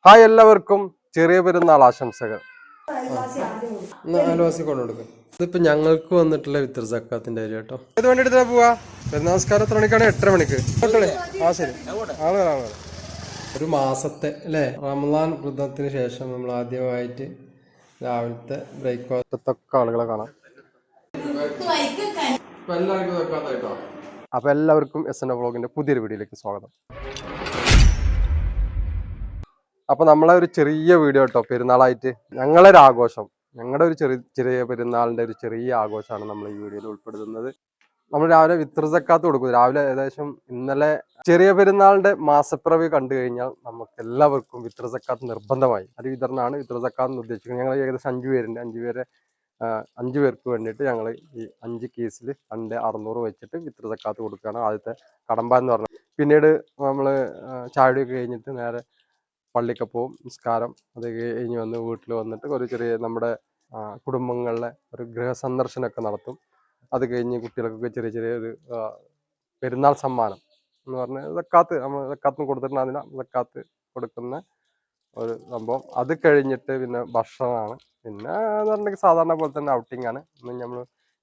Hi എല്ലാവർക്കും ചെറിയ പെരുന്നാൾ ആശംസകൾ. അയൽവാസി കൊണ്ടുകൊടുക്കും. ഇതിപ്പോ ഞങ്ങൾക്ക് വന്നിട്ടുള്ള വിത്തർ സക്കാത്തിന്റെ ഏരിയ കേട്ടോ. ഏത് വണ്ടി എടുത്താ പോവാ? പെരുന്നാസ്കാരം എത്ര മണിക്കാണ്? 8:30 മണിക്ക്. ആ ശരി, ആള് ഒരു മാസത്തെ അല്ലേ റമദാൻ വൃദ്ധത്തിന് ശേഷം നമ്മൾ ആദ്യമായിട്ട് രാവിലത്തെ ബ്രേക്ക്ഫാസ്റ്റത്തൊക്കെ ആളുകളെ കാണാം. അപ്പൊ എല്ലാവർക്കും SN വ്ളോഗിന്റെ പുതിയൊരു വീഡിയോയിലേക്ക് സ്വാഗതം. അപ്പൊ നമ്മളെ ഒരു ചെറിയ വീഡിയോ കേട്ടോ, പെരുന്നാളായിട്ട് ഞങ്ങളൊരു ആഘോഷം, ഞങ്ങളുടെ ഒരു ചെറിയ പെരുന്നാളിന്റെ ഒരു ചെറിയ ആഘോഷമാണ് നമ്മൾ ഈ വീഡിയോയിൽ ഉൾപ്പെടുത്തുന്നത്. നമ്മൾ രാവിലെ വിത്തർ സക്കാത്ത് കൊടുക്കും. രാവിലെ ഏകദേശം ഇന്നലെ ചെറിയ പെരുന്നാളിന്റെ മാസപ്പിറവി കണ്ടു കഴിഞ്ഞാൽ നമുക്ക് എല്ലാവർക്കും വിത്തർ സക്കാത്ത് നിർബന്ധമായി. അത് വിതരണമാണ് വിത്തർ സക്കാത്ത് എന്ന് ഉദ്ദേശിക്കുന്നത്. ഞങ്ങൾ ഏകദേശം 5 പേരുണ്ട്. 5 പേർക്ക് വേണ്ടിയിട്ട് ഞങ്ങൾ ഈ 5 കേസിൽ 2,600 വെച്ചിട്ട് വിത്തർ സക്കാത്ത് കൊടുക്കുകയാണ്. ആദ്യത്തെ കടമ്പ എന്ന് പറഞ്ഞാൽ. പിന്നീട് നമ്മൾ ചായയൊക്കെ കഴിഞ്ഞിട്ട് നേരെ പള്ളിക്ക് പോവും, നിസ്കാരം അത് കഴിഞ്ഞ് വന്ന് വീട്ടിൽ വന്നിട്ട് ഒരു ചെറിയ നമ്മുടെ കുടുംബങ്ങളിലെ ഒരു ഗൃഹസന്ദർശനമൊക്കെ നടത്തും. അത് കഴിഞ്ഞ് കുട്ടികൾക്കൊക്കെ ചെറിയ ഒരു പെരുന്നാൾ സമ്മാനം എന്ന് പറഞ്ഞാൽ സക്കാത്ത്, നമ്മൾ സക്കാത്തിന് കൊടുത്തിട്ടുണ്ടാകുന്നില്ല, സക്കാത്ത് കൊടുക്കുന്ന ഒരു സംഭവം. അത് കഴിഞ്ഞിട്ട് പിന്നെ ഭക്ഷണമാണ്. പിന്നെ എന്ന് പറഞ്ഞിട്ടുണ്ടെങ്കിൽ സാധാരണ പോലെ തന്നെ ഔട്ടിംഗ് ആണ്. ഇന്ന് നമ്മൾ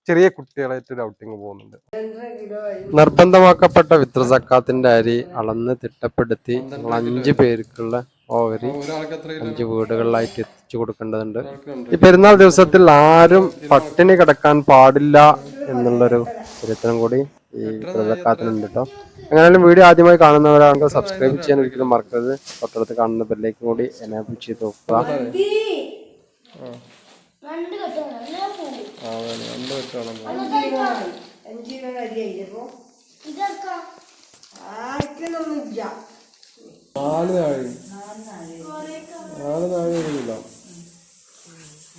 ചെറിയ കുട്ടികളായിട്ട് ഒരു ഔട്ടിങ് പോകുന്നുണ്ട്. നിർബന്ധമാക്കപ്പെട്ട വിത്തർ സക്കാത്തിന്റെ അരി അളന്ന് തിട്ടപ്പെടുത്തി 5 പേർക്കുള്ള ഓഹരി 5 വീടുകളിലായിട്ട് എത്തിച്ചു കൊടുക്കേണ്ടതുണ്ട്. ഈ പെരുന്നാൾ ദിവസത്തിൽ ആരും പട്ടിണി കിടക്കാൻ പാടില്ല എന്നുള്ളൊരു ചരിത്രം കൂടി ഈ വിത്തർ സക്കാത്തിനുണ്ട് കേട്ടോ. എങ്ങനെയാലും വീഡിയോ ആദ്യമായി കാണുന്നവരാണെങ്കിൽ സബ്സ്ക്രൈബ് ചെയ്യാൻ ഒരിക്കലും മറക്കരുത്. തൊട്ടടുത്ത് കാണുന്ന ബെല്ലേക്കും കൂടി എനേബിൾ ചെയ്ത് നോക്കുക.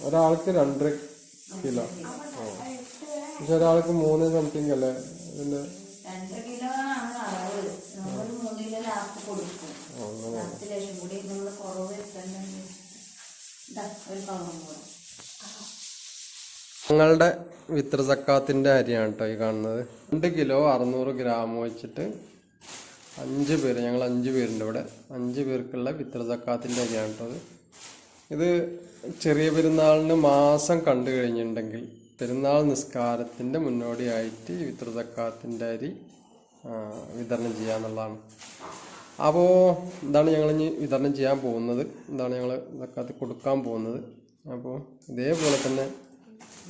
ഒരാൾക്ക് 2.5 കിലോ, പക്ഷെ ഒരാൾക്ക് 3 സംതിങ് അല്ലേ? പിന്നെ ഞങ്ങളുടെ വിത്തർ സക്കാത്തിന്റെ അരിയാണ് കേട്ടോ ഈ കാണുന്നത്. 2 കിലോ 600 ഗ്രാം വെച്ചിട്ട് 5 പേര്, ഞങ്ങൾ 5 പേരുണ്ട് ഇവിടെ. 5 പേർക്കുള്ള വിത്തർ സക്കാത്തിന്റെ അരിയാണ് കേട്ടോ. ഇത് ചെറിയ പെരുന്നാളിന് മാസം കണ്ടു കഴിഞ്ഞിട്ടുണ്ടെങ്കിൽ പെരുന്നാൾ നിസ്കാരത്തിന്റെ മുന്നോടിയായിട്ട് ഈ വിത്തർ സക്കാത്തിന്റെ അരി വിതരണം ചെയ്യാന്നുള്ളതാണ്. അപ്പോൾ ഇതാണ് ഞങ്ങൾ ഇനി വിതരണം ചെയ്യാൻ പോകുന്നത്, ഇതാണ് ഞങ്ങൾ സക്കാത്ത് കൊടുക്കാൻ പോകുന്നത്. അപ്പോൾ ഇതേപോലെ തന്നെ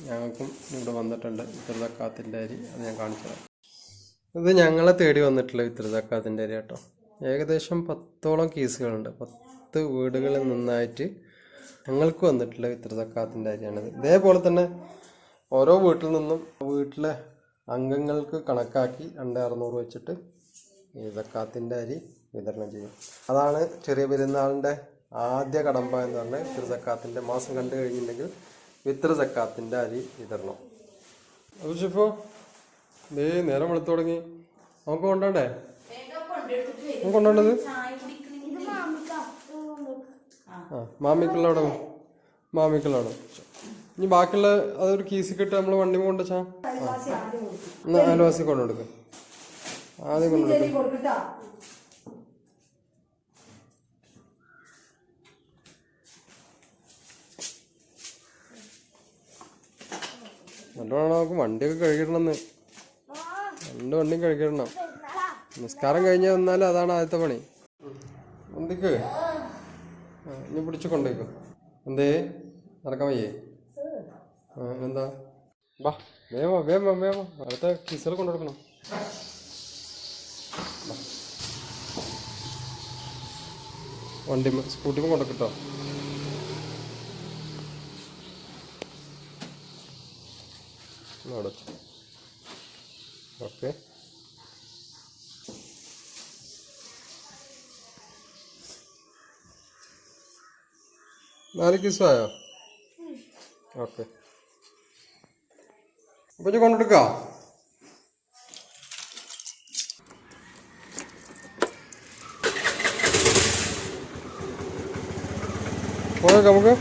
ഞങ്ങൾക്കും ഇവിടെ വന്നിട്ടുണ്ട് വിത്തർ സക്കാത്തിൻ്റെ അരി. അത് ഞാൻ കാണിച്ചു തരാം. ഇത് ഞങ്ങളെ തേടി വന്നിട്ടുള്ള വിത്തർ സക്കാത്തിൻ്റെ അരി കേട്ടോ. ഏകദേശം 10ഓളം കേസുകളുണ്ട്. 10 വീടുകളിൽ നിന്നായിട്ട് ഞങ്ങൾക്ക് വന്നിട്ടുള്ള വിത്തർ സക്കാത്തിൻ്റെ അരിയാണിത്. ഇതേപോലെ തന്നെ ഓരോ വീട്ടിൽ നിന്നും വീട്ടിലെ അംഗങ്ങൾക്ക് കണക്കാക്കി 2,600 വെച്ചിട്ട് ഈ സക്കാത്തിൻ്റെ അരി വിതരണം ചെയ്യും. അതാണ് ചെറിയ പെരുന്നാളിൻ്റെ ആദ്യ കടമ്പ എന്ന് പറഞ്ഞാൽ വിത്തർ സക്കാത്തിൻ്റെ മാസം കണ്ടു കഴിഞ്ഞിട്ടുണ്ടെങ്കിൽ വിത്തർ സക്കാത്തിന്റെ അരി വിതരണം. അപ്പോൾ നേരം വെളുത്തു തുടങ്ങി. നമുക്ക് കൊണ്ടേ കൊണ്ടേണ്ടത് മാമിക്കുള്ളവിടെ ഇനി ബാക്കിയുള്ള അതൊരു കീസിക്കിട്ട് നമ്മൾ വണ്ടി കൊണ്ടുവച്ചാ അയൽവാസി കൊണ്ടുകൊടുക്കും. ആദ്യം കൊണ്ടുകൊടുക്കും. നല്ലോണം നമുക്ക് വണ്ടിയൊക്കെ കഴുകിടണമെന്ന്. 2 വണ്ടിയും കഴുകിടണം. നിസ്കാരം കഴിഞ്ഞ് വന്നാലും അതാണ് ആദ്യത്തെ പണി. എന്തൊക്കെ ഇനി പിടിച്ച് കൊണ്ടേക്കും. എന്തേ നടക്കാൻ വയ്യേ? എന്താ വാ വേഗം അടുത്ത കിസുകൾ കൊണ്ടുകൊടുക്കണം. വണ്ടി സ്കൂട്ടിമ്മ കൊണ്ടുക്കിട്ടോ. അടച്ചു. ഓക്കെ, നാല് കിസായോ? ഓക്കെ, അപ്പൊ ഞാൻ കൊണ്ടെടുക്ക. പോയേക്കാം നമുക്ക്.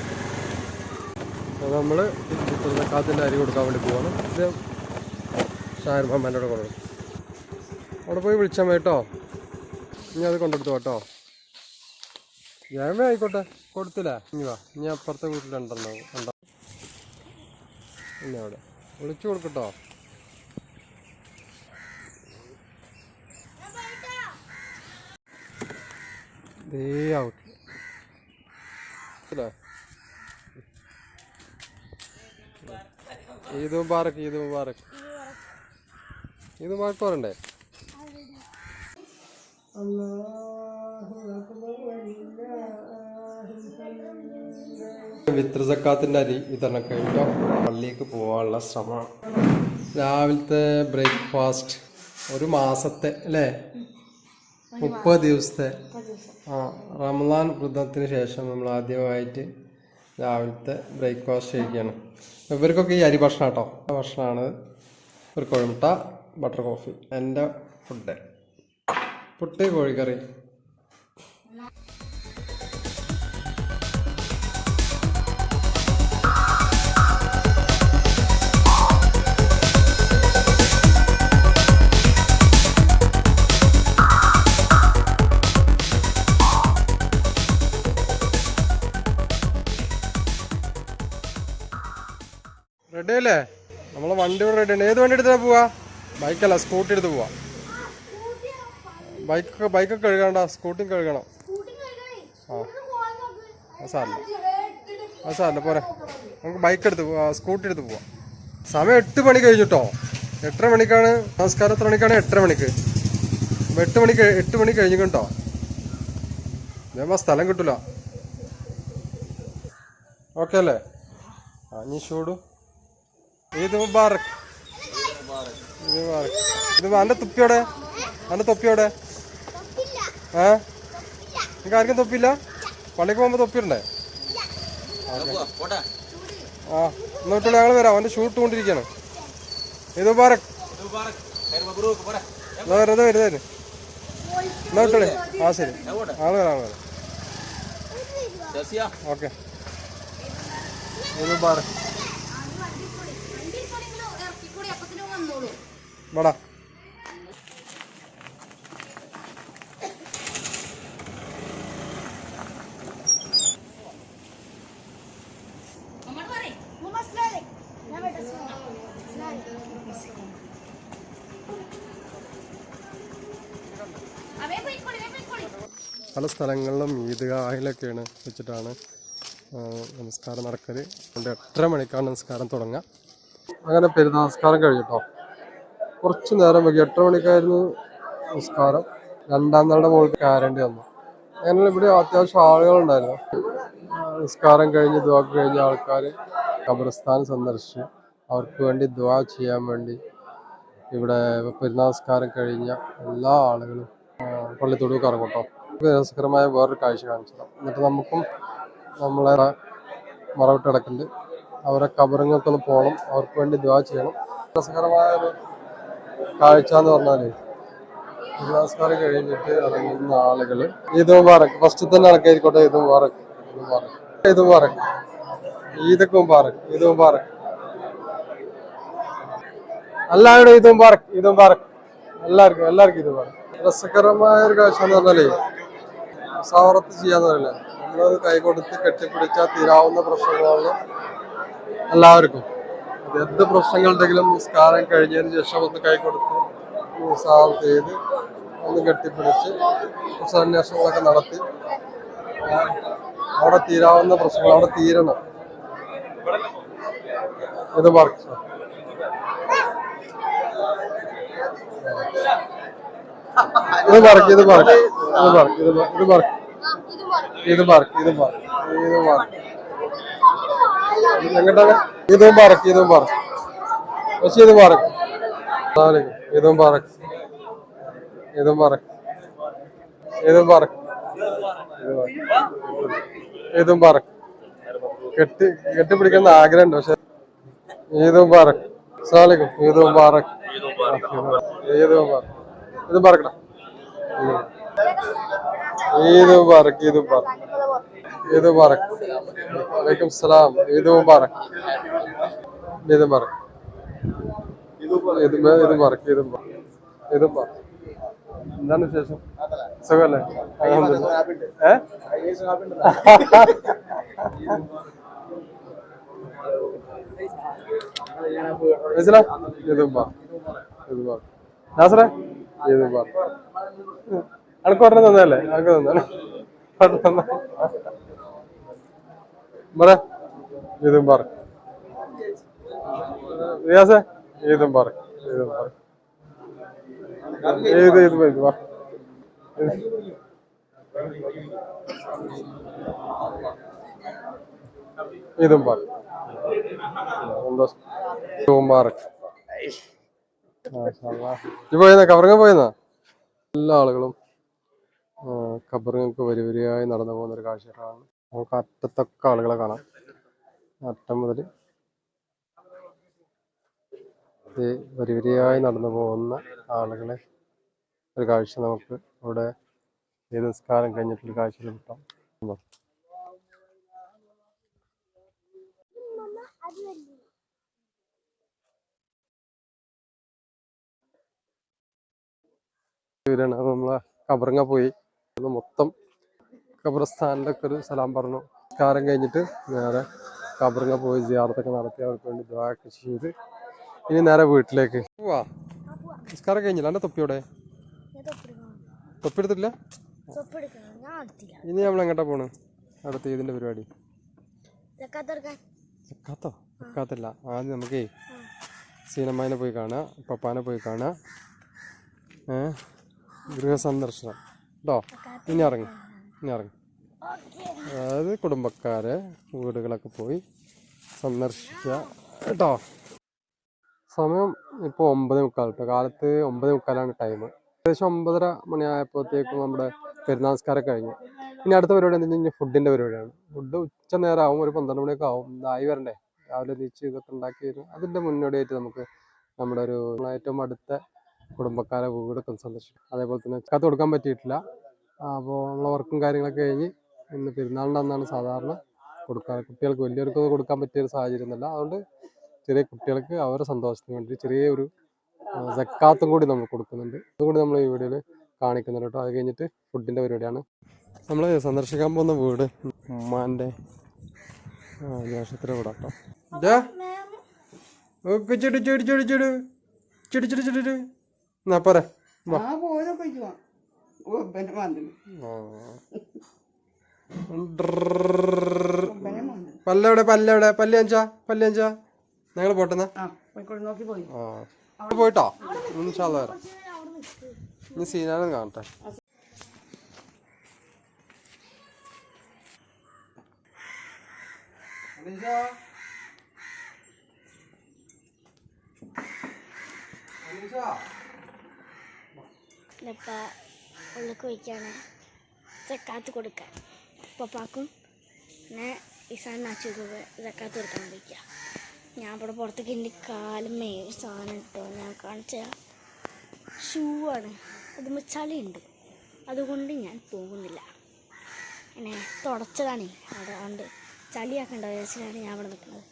നമ്മള് സക്കാത്തിന്റെ അരി കൊടുക്കാൻ വേണ്ടി പോവാണ്. ഇത് ഷായർ മാമാൻ്റെ കൂടെ കൊണ്ടുപോകും. അവിടെ പോയി വിളിച്ചാൽ മതി കേട്ടോ. ഇനി അത് കൊണ്ടെടുത്തു കേട്ടോ. ഞാൻ ആയിക്കോട്ടെ കൊടുത്തില്ല. ഇനി വാ, ഇനി അപ്പുറത്തെ വീട്ടിലുണ്ടെന്നോ ഉണ്ടോ ഇനി അവിടെ വിളിച്ചു കൊടുക്കട്ടോ. ഔട്ട് ഈദ് മുബാറക്ക്, ഈദ് മുബാറക്ക്, ഈദ് മുബാറക്ക് പറയണ്ടേ? വിത്ര സക്കാത്തിന്റെ അരി വിതരണം കഴിഞ്ഞോ പള്ളിക്ക് പോകാനുള്ള ശ്രമമാണ്. രാവിലത്തെ ബ്രേക്ക്ഫാസ്റ്റ് ഒരു മാസത്തെ അല്ലേ 30 ദിവസത്തെ റമദാൻ വ്രതത്തിന് ശേഷം നമ്മൾ ആദ്യമായിട്ട് രാവിലത്തെ ബ്രേക്ക്ഫാസ്റ്റ് കഴിക്കുകയാണ്. ഇവർക്കൊക്കെ ഈ അരി ഭക്ഷണം കേട്ടോ, ഭക്ഷണമാണ്. ഒരു കോഴിമുട്ട, ബട്ടർ കോഫി. എൻ്റെ ഫുഡ് പുട്ട്, കോഴിക്കറി. റെഡി അല്ലേ? നമ്മളെ വണ്ടി ഇവിടെ റെഡി ഉണ്ട്. ഏത് വണ്ടി എടുത്താൽ പോവാ? ബൈക്കല്ല, സ്കൂട്ടി എടുത്ത് പോവാ. ബൈക്കൊക്കെ കഴുകണ്ട, സ്കൂട്ടിയും കഴുകണം. സാറില്ല പോരെ, നമുക്ക് ബൈക്ക് എടുത്ത് പോവാ, സ്കൂട്ടി എടുത്ത് പോവാം. സമയം 8 മണി കഴിഞ്ഞിട്ടോ. 8:30 മണിക്കാണ് നമസ്കാരം. എത്ര മണിക്കാണ്? 8:30 മണിക്ക്. 8 മണി കഴിഞ്ഞു കേട്ടോ. ഞാൻ സ്ഥലം കിട്ടൂല. ഓക്കെ അല്ലേ? ഇനി ഷൂടും. ഈദ് മുബാറക്ക്, ഈദ് മുബാറക്ക്. ഇത് എൻ്റെ തൊപ്പിയോടെ, എൻ്റെ തൊപ്പിയോടെ? നിങ്ങൾക്ക് ആർക്കും തൊപ്പിയില്ല? പള്ളിക്ക് പോകുമ്പോൾ തൊപ്പിയുണ്ടേ? എന്നിട്ടുള്ള ഞങ്ങൾ വരാം. അവൻ്റെ ഷൂട്ട് കൊണ്ടിരിക്കുകയാണ്. ഈദ് മുബാറക്ക്. വരുന്നതായിരുന്നു എന്നിട്ടേ. ശരി, ആള് വരാം. ഓക്കെ. ഈദ് മുബാറക്ക്. വടാ പല സ്ഥലങ്ങളിലും ഈദ്ഗാഹിലൊക്കെയാണ് വെച്ചിട്ടാണ് നമസ്കാരം നടക്കൽ. അതുകൊണ്ട് 8:30 മണിക്കാണ് നമസ്കാരം തുടങ്ങുക. അങ്ങനെ പെരുന്നാൾ നമസ്കാരം കഴിഞ്ഞിട്ടോ. കുറച്ച് നേരം വൈകി. 8:00 മണിക്കായിരുന്നു നമസ്കാരം. രണ്ടാം നാളുടെ മുകളിൽ കയറേണ്ടി വന്നു. അങ്ങനെ ഇവിടെ അത്യാവശ്യം ആളുകളുണ്ടായിരുന്നു. നിസ്കാരം കഴിഞ്ഞ് ദുആ കഴിഞ്ഞ ആൾക്കാർ ഖബർസ്ഥാൻ സന്ദർശിച്ച് അവർക്ക് വേണ്ടി ദുആ ചെയ്യാൻ വേണ്ടി ഇവിടെ പെരുന്നാൾ നമസ്കാരം കഴിഞ്ഞ എല്ലാ ആളുകളും പള്ളിത്തൊടുക്ക് ഇറങ്ങും കേട്ടോ. രസകരമായ വേറൊരു കാഴ്ച കാണിച്ചത്. എന്നിട്ട് നമുക്കും നമ്മളെ മറവിട്ട് കിടക്കുന്നുണ്ട്, അവരെ ഖബറിങ്ങൊക്കെ പോകണം, അവർക്ക് വേണ്ടി ദുആ ചെയ്യണം. രസകരമായ ഒരു കാഴ്ച എന്ന് പറഞ്ഞാല് നമസ്കാരം കഴിഞ്ഞിട്ട് ഇറങ്ങുന്ന ആളുകൾ ഈദ് മുബാറക്ക് ഫസ്റ്റ് തന്നെ ഇറക്കിയിരിക്കോട്ടെ. ഈദ് മുബാറക്ക്, ഈദ് മുബാറക്ക്, ഈദ് മുബാറക്ക്, ഈദ് മുബാറക്ക്, ഈദ് മുബാറക്ക്. എല്ലാവരും ഈദ് മുബാറക്ക്, ഈദ് മുബാറക്ക്. എല്ലാവർക്കും ഈദ് മുബാറക്ക്. രസകരമായ ഒരു കാഴ്ച എന്ന് പറഞ്ഞാലേ സവറത്ത് ചെയ്യാന്ന് പറയില്ല, നമ്മളത് കൈകൊടുത്ത് കെട്ടിപ്പിടിച്ചാൽ തീരാവുന്ന പ്രശ്നങ്ങളാണ് എല്ലാവർക്കും. എന്ത് പ്രശ്നങ്ങളുണ്ടെങ്കിലും നിസ്കാരം കഴിഞ്ഞതിന് ശേഷം ഒന്ന് കൈകൊടുത്ത് സാവത്ത് ചെയ്ത് ഒന്ന് കെട്ടിപ്പിടിച്ച് കുറച്ച് അന്വേഷണങ്ങളൊക്കെ നടത്തി അവിടെ തീരാവുന്ന പ്രശ്നങ്ങൾ അവിടെ തീരണം. ഇത് വർക്ക് ഇത് വർക്ക് ഇത് വർക്ക് ഇത് വർക്ക് ഇത് വർക്ക് ഇത് വർക്ക് ഇത് വർക്ക് ഇത് വർക്ക് എങ്ങോട്ടാണ്? ഇതും പറക്ക്, ഇതും പറക്ക്, പക്ഷെ ഇത് പറക്ക്, ഇതും പറക്ക്, ഇതും പറക്ക്, ഇതും പറക്ക്, ഇതും പറക്ക്. കെട്ടിപ്പിടിക്കുന്ന ആഗ്രഹമുണ്ട്, പക്ഷെ ഇതും പറക്ക്. സാലിക്കും ഇതും പറക്ക്, ഇതും പറക്ക്, ഇതും പറക്കണ, ഇതും പറക്ക്, ഇതും പറക്ക്, ഇത് മുബാറക്. വലൈക്കും സലാം. ഈദ് മുബാറക്. ഈദ് മുബാറക്. ഇത് മുബാറക്. ഇത് മുബാറക്. എന്താണ് വിശേഷം? സുഖല്ലേ? അനക്ക് പറഞ്ഞ തന്നല്ലേ? അനക്ക് തന്നാണ് ഇതും പറ റിയാസേ ഇതും പറ ഇതും പറ ഇത് വാ ഇതും പറ പോയെന്നാ കബറിങ്ങ പോയെന്നാ? എല്ലാ ആളുകളും കബറിങ്ങൾക്ക് വരി വരിയായി നടന്നു പോകുന്ന ഒരു കാഴ്ചയാണ്. നമുക്ക് അറ്റത്തൊക്കെ ആളുകളെ കാണാം. അറ്റം മുതൽ വരി വരിയായി നടന്നു പോകുന്ന ആളുകളെ ഒരു കാഴ്ച നമുക്ക് ഇവിടെ നിസ്കാരം കഴിഞ്ഞിട്ടൊരു കാഴ്ചയിൽ കിട്ടാം. നമ്മളെ കബറിങ്ങ പോയി മൊത്തം ഖബർസ്ഥാനിലൊക്കെ ഒരു സലാം പറഞ്ഞു. നിസ്കാരം കഴിഞ്ഞിട്ട് നേരെ കബറിങ്ങ പോയി സിയാറത്തൊക്കെ നടത്തി അവർക്ക് വേണ്ടി ദുആ ഒക്കെ ചെയ്ത് ഇനി നേരെ വീട്ടിലേക്ക് പോവാ. നിസ്കാരം കഴിഞ്ഞില്ല. എൻ്റെ തൊപ്പിയോടെ തൊപ്പി എടുത്തിട്ടില്ല. ഇനി നമ്മൾ എങ്ങോട്ടാ പോണ്? അടുത്ത ഇതിന്റെ പരിപാടി ജക്കാത്തല്ല. ആദ്യം നമുക്കേ സീനമ്മാനെ പോയി കാണാം, പപ്പാനെ പോയി കാണാം, ഗൃഹസന്ദർശനം കേട്ടോ. ഇനി ഇറങ്ങി അതായത് കുടുംബക്കാരെ വീടുകളൊക്കെ പോയി സന്ദർശിക്കുക കേട്ടോ. സമയം ഇപ്പോൾ 9:45 കേട്ടോ. കാലത്ത് 9:45 ടൈം. ഏകദേശം 9:30 മണിയായപ്പോഴത്തേക്കും നമ്മുടെ പെരുന്നാൾസ്കാരം കഴിഞ്ഞു. ഇനി അടുത്ത പരിപാടി എന്താ വെച്ചാൽ ഫുഡിന്റെ പരിപാടിയാണ്. ഫുഡ് ഉച്ച നേരം ആവും, ഒരു 12 മണിയൊക്കെ ആവും. ഇതായി വരണ്ടേ, രാവിലെ തിരിച്ച് ഇതൊക്കെ ഉണ്ടാക്കി വരും. അതിന്റെ മുന്നോടിയായിട്ട് നമുക്ക് നമ്മുടെ ഒരു ഏറ്റവും അടുത്ത കുടുംബക്കാരെ വീടൊക്കെ സന്ദർശിക്കും. അതേപോലെ തന്നെ കാത്ത് കൊടുക്കാൻ പറ്റിയിട്ടില്ല. അപ്പോൾ നമ്മളെ വർക്കും കാര്യങ്ങളൊക്കെ കഴിഞ്ഞ് ഇന്ന് പെരുന്നാളിൻ്റെ അന്നാണ് സാധാരണ കൊടുക്കാറ്. കുട്ടികൾക്ക് വലിയവർക്കൊന്നും കൊടുക്കാൻ പറ്റിയൊരു സാഹചര്യം ഒന്നുമല്ല. അതുകൊണ്ട് ചെറിയ കുട്ടികൾക്ക് അവരുടെ സന്തോഷത്തിന് വേണ്ടി ചെറിയൊരു സക്കാത്തും കൂടി നമ്മൾ കൊടുക്കുന്നുണ്ട്. അതുകൂടി നമ്മൾ ഈ വീഡിയോയിൽ കാണിക്കുന്നുണ്ട് കേട്ടോ. അത് കഴിഞ്ഞിട്ട് ഫുഡിൻ്റെ പരിപാടിയാണ്. നമ്മൾ സന്ദർശിക്കാൻ പോകുന്ന വീട് ഉമ്മാൻ്റെ ജേഷ്ഠത്തിൻ്റെ വീടാട്ടോ. എന്നാ പറ പല്ലഞ്ചാ ഞങ്ങൾ പോട്ടെന്നാ പോയിട്ടോ. ഇനി സീനാനും കാണട്ടെ. ഉള്ളിലേക്ക് വയ്ക്കാണ് സക്കാത്ത് കൊടുക്കാൻ. പപ്പാക്കും പിന്നെ ഇസാൻ നാച്ചുക്കൊക്കെ സക്കാത്ത് കൊടുക്കാൻ വയ്ക്കുക. ഞാൻ ഇവിടെ പുറത്തേക്ക് എൻ്റെ കാലുമേ സാധനം ഇട്ടോ. ഞാൻ കാണിച്ച ഷൂ ആണ്, അത് ചളിയുണ്ട്, അതുകൊണ്ട് ഞാൻ പോകുന്നില്ല. അങ്ങനെ തുടച്ചതാണേ, അതുകൊണ്ട് ചളിയാക്കണ്ട വിചാരിച്ചിട്ടാണ് ഞാൻ ഇവിടെ നിൽക്കുന്നത്.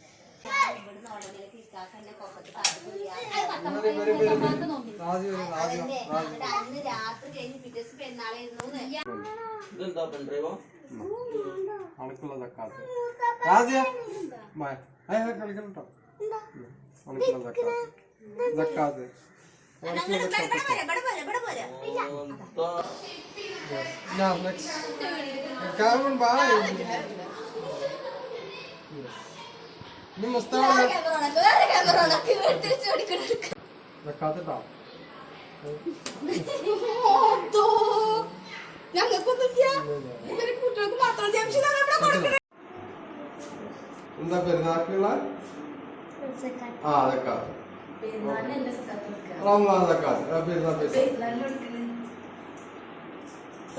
എന്താ പെരുന്നാക്കുള്ള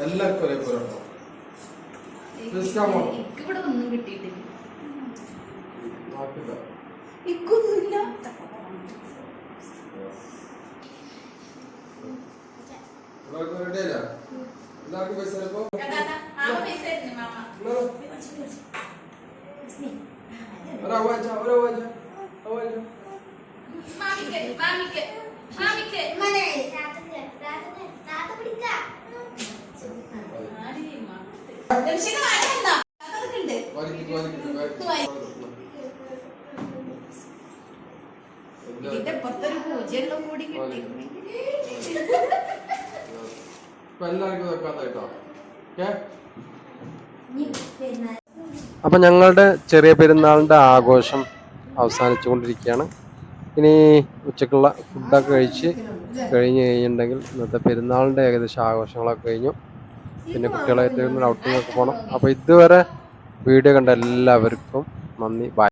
എല്ലാവർക്കും ഒരേപോലെ ഉണ്ടോ? ഇവിടെ ഒന്നും കിട്ടിയിട്ടില്ല. എല്ലാവർക്കും പൈസ എല്ലാവർക്കും വെക്കാത്തായിട്ടോ. അപ്പം ഞങ്ങളുടെ ചെറിയ പെരുന്നാളിൻ്റെ ആഘോഷം അവസാനിച്ചു കൊണ്ടിരിക്കുകയാണ്. ഇനി ഉച്ചക്കുള്ള ഫുഡൊക്കെ കഴിച്ച് കഴിഞ്ഞിട്ടുണ്ടെങ്കിൽ ഇന്നത്തെ പെരുന്നാളിൻ്റെ ഏകദേശം ആഘോഷങ്ങളൊക്കെ കഴിഞ്ഞു. പിന്നെ കുട്ടികളായിട്ട് ഔട്ടിംഗ് ഒക്കെ പോകണം. അപ്പോൾ ഇതുവരെ വീഡിയോ കണ്ട എല്ലാവർക്കും നന്ദി. ബൈ.